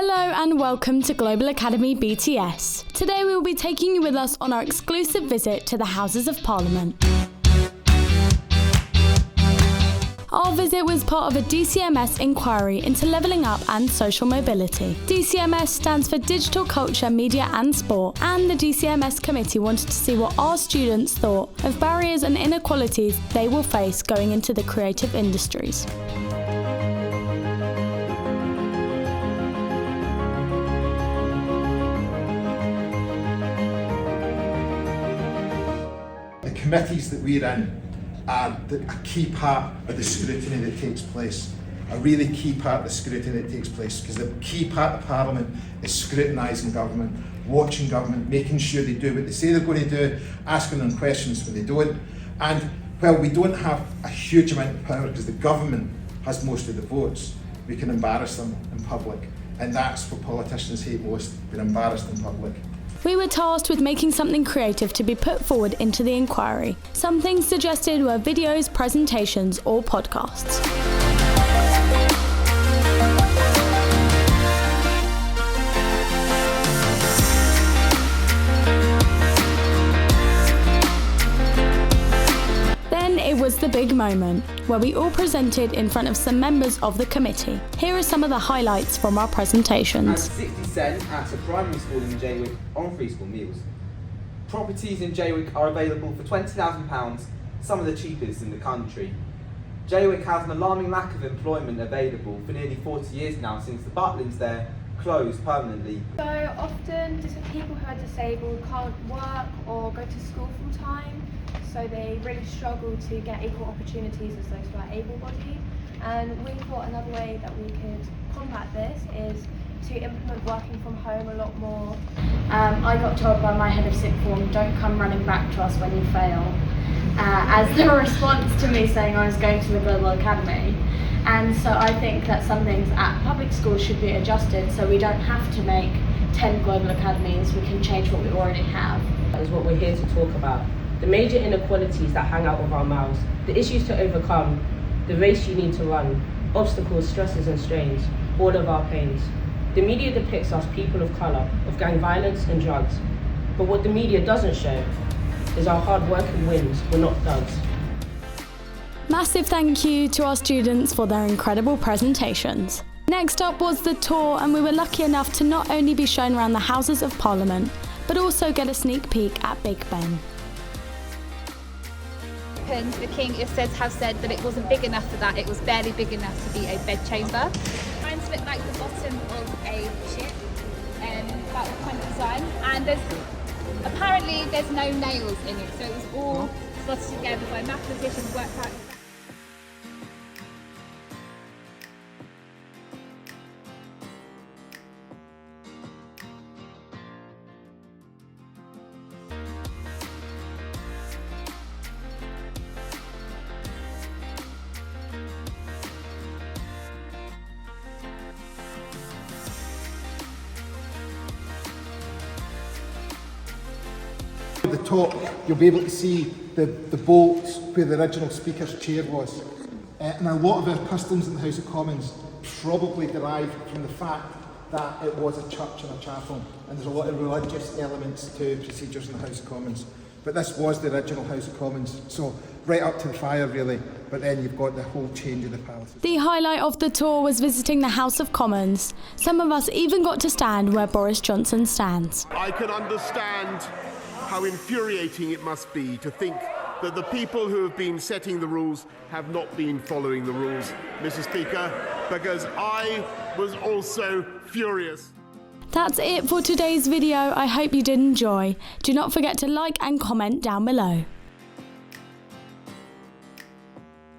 Hello and welcome to Global Academy BTS. Today we will be taking you with us on our exclusive visit to the Houses of Parliament. Our visit was part of a DCMS inquiry into levelling up and social mobility. DCMS stands for Digital Culture, Media and Sport, and the DCMS committee wanted to see what our students thought of barriers and inequalities they will face going into the creative industries. The committees that we're in are a key part of the scrutiny that takes place, a really key part of the scrutiny that takes place, because the key part of Parliament is scrutinising government, watching government, making sure they do what they say they're going to do, asking them questions when they don't. And while we don't have a huge amount of power because the government has most of the votes, we can embarrass them in public. And that's what politicians hate most, being embarrassed in public. We were tasked with making something creative to be put forward into the inquiry. Some things suggested were videos, presentations, or podcasts. Then it was the big moment, where we all presented in front of some members of the committee. Here are some of the highlights from our presentations. And 60 cents at a primary school in Jaywick on free school meals. Properties in Jaywick are available for £20,000, some of the cheapest in the country. Jaywick has an alarming lack of employment available for nearly 40 years now, since the Butlins there closed permanently. So often people who are disabled can't work or go to school full time, so they really struggle to get equal opportunities as those who are able-bodied. And we thought another way that we could combat this is to implement working from home a lot more. I got told by my head of sixth form, don't come running back to us when you fail, as the response to me saying I was going to the Global Academy. And so I think that some things at public schools should be adjusted so we don't have to make 10 Global Academies, we can change what we already have. That is what we're here to talk about. The major inequalities that hang out of our mouths, the issues to overcome, the race you need to run, obstacles, stresses and strains, all of our pains. The media depicts us people of colour, of gang violence and drugs. But what the media doesn't show is our hard work and wins, we're not thugs. Massive thank you to our students for their incredible presentations. Next up was the tour, and we were lucky enough to not only be shown around the Houses of Parliament, but also get a sneak peek at Big Ben. The king is said to have said that it wasn't big enough for that, it was barely big enough to be a bedchamber. Trying to look like the bottom of a ship, that kind of design, and apparently there's no nails in it, so it was all slotted together by mathematicians, worked out. At the top, you'll be able to see the bolt where the original Speaker's chair was. And a lot of our customs in the House of Commons probably derived from the fact that it was a church and a chapel, and there's a lot of religious elements to procedures in the House of Commons. But this was the original House of Commons, so right up to the fire really, but then you've got the whole change of the palace. The highlight of the tour was visiting the House of Commons. Some of us even got to stand where Boris Johnson stands. I can understand how infuriating it must be to think that the people who have been setting the rules have not been following the rules, Mr. Speaker, because I was also furious. That's it for today's video. I hope you did enjoy. Do not forget to like and comment down below.